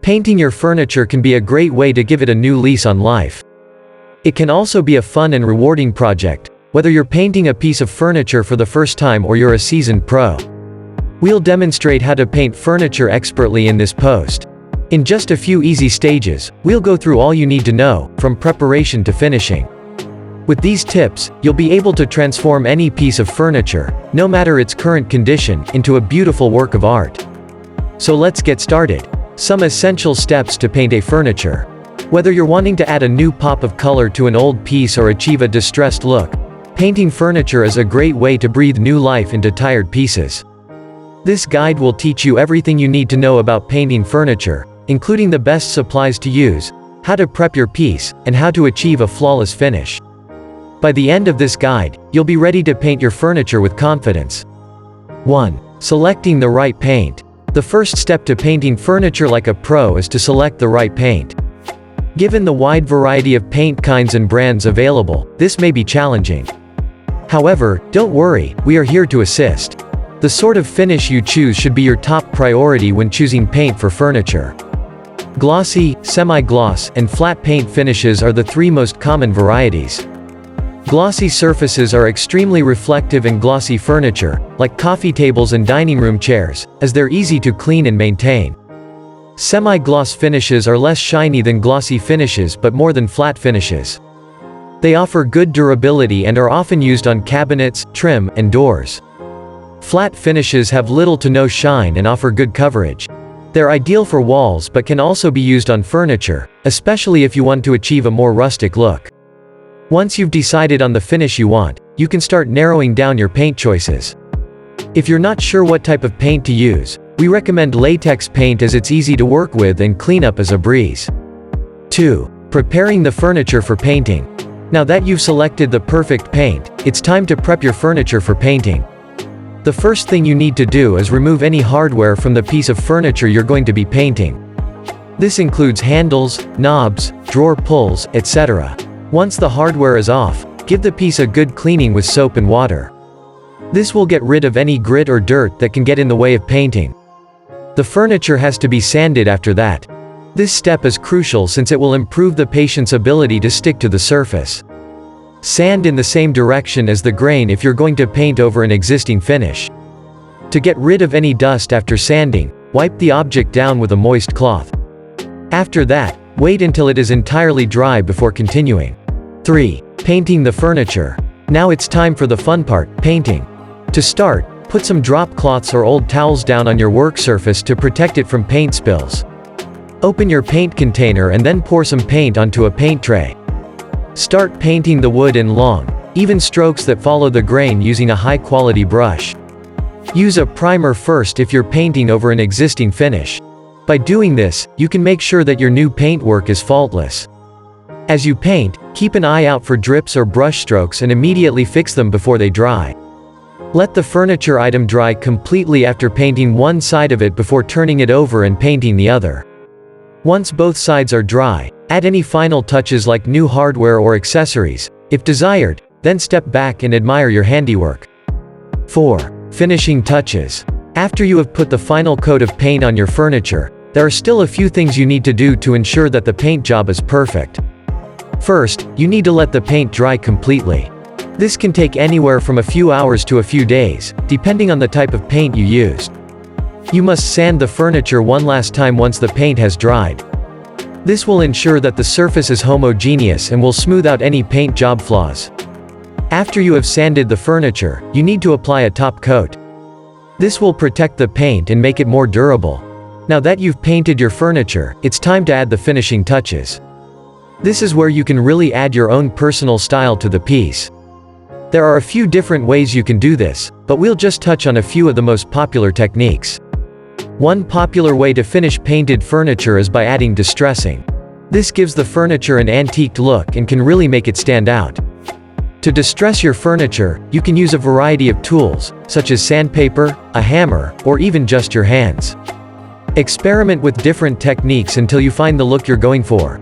Painting your furniture can be a great way to give it a new lease on life. It can also be a fun and rewarding project, whether you're painting a piece of furniture for the first time or you're a seasoned pro. We'll demonstrate how to paint furniture expertly in this post. In just a few easy stages, we'll go through all you need to know, from preparation to finishing. With these tips, you'll be able to transform any piece of furniture, no matter its current condition, into a beautiful work of art. So let's get started. Some essential steps to paint a furniture. Whether you're wanting to add a new pop of color to an old piece or achieve a distressed look, painting furniture is a great way to breathe new life into tired pieces. This guide will teach you everything you need to know about painting furniture, including the best supplies to use, how to prep your piece, and how to achieve a flawless finish. By the end of this guide, you'll be ready to paint your furniture with confidence. 1. Selecting the right paint. The first step to painting furniture like a pro is to select the right paint. Given the wide variety of paint kinds and brands available, this may be challenging. However, don't worry, we are here to assist. The sort of finish you choose should be your top priority when choosing paint for furniture. Glossy, semi-gloss, and flat paint finishes are the three most common varieties. Glossy surfaces are extremely reflective in glossy furniture, like coffee tables and dining room chairs, as they're easy to clean and maintain. Semi-gloss finishes are less shiny than glossy finishes but more than flat finishes. They offer good durability and are often used on cabinets, trim, and doors. Flat finishes have little to no shine and offer good coverage. They're ideal for walls but can also be used on furniture, especially if you want to achieve a more rustic look. Once you've decided on the finish you want, you can start narrowing down your paint choices. If you're not sure what type of paint to use, we recommend latex paint as it's easy to work with and clean up as a breeze. 2. Preparing the furniture for painting. Now that you've selected the perfect paint, it's time to prep your furniture for painting. The first thing you need to do is remove any hardware from the piece of furniture you're going to be painting. This includes handles, knobs, drawer pulls, etc. Once the hardware is off, give the piece a good cleaning with soap and water. This will get rid of any grit or dirt that can get in the way of painting. The furniture has to be sanded after that. This step is crucial since it will improve the patient's ability to stick to the surface. Sand in the same direction as the grain if you're going to paint over an existing finish. To get rid of any dust after sanding, wipe the object down with a moist cloth. After that, wait until it is entirely dry before continuing. 3. Painting the furniture. Now it's time for the fun part, painting. To start, put some drop cloths or old towels down on your work surface to protect it from paint spills. Open your paint container and then pour some paint onto a paint tray. Start painting the wood in long, even strokes that follow the grain using a high-quality brush. Use a primer first if you're painting over an existing finish. By doing this, you can make sure that your new paintwork is faultless. As you paint, keep an eye out for drips or brush strokes and immediately fix them before they dry. Let the furniture item dry completely after painting one side of it before turning it over and painting the other. Once both sides are dry, add any final touches like new hardware or accessories. If desired, then step back and admire your handiwork. 4. Finishing touches. After you have put the final coat of paint on your furniture, there are still a few things you need to do to ensure that the paint job is perfect. First, you need to let the paint dry completely. This can take anywhere from a few hours to a few days, depending on the type of paint you used. You must sand the furniture one last time once the paint has dried. This will ensure that the surface is homogeneous and will smooth out any paint job flaws. After you have sanded the furniture, you need to apply a top coat. This will protect the paint and make it more durable. Now that you've painted your furniture, it's time to add the finishing touches. This is where you can really add your own personal style to the piece. There are a few different ways you can do this, but we'll just touch on a few of the most popular techniques. One popular way to finish painted furniture is by adding distressing. This gives the furniture an antiqued look and can really make it stand out. To distress your furniture, you can use a variety of tools, such as sandpaper, a hammer, or even just your hands. Experiment with different techniques until you find the look you're going for.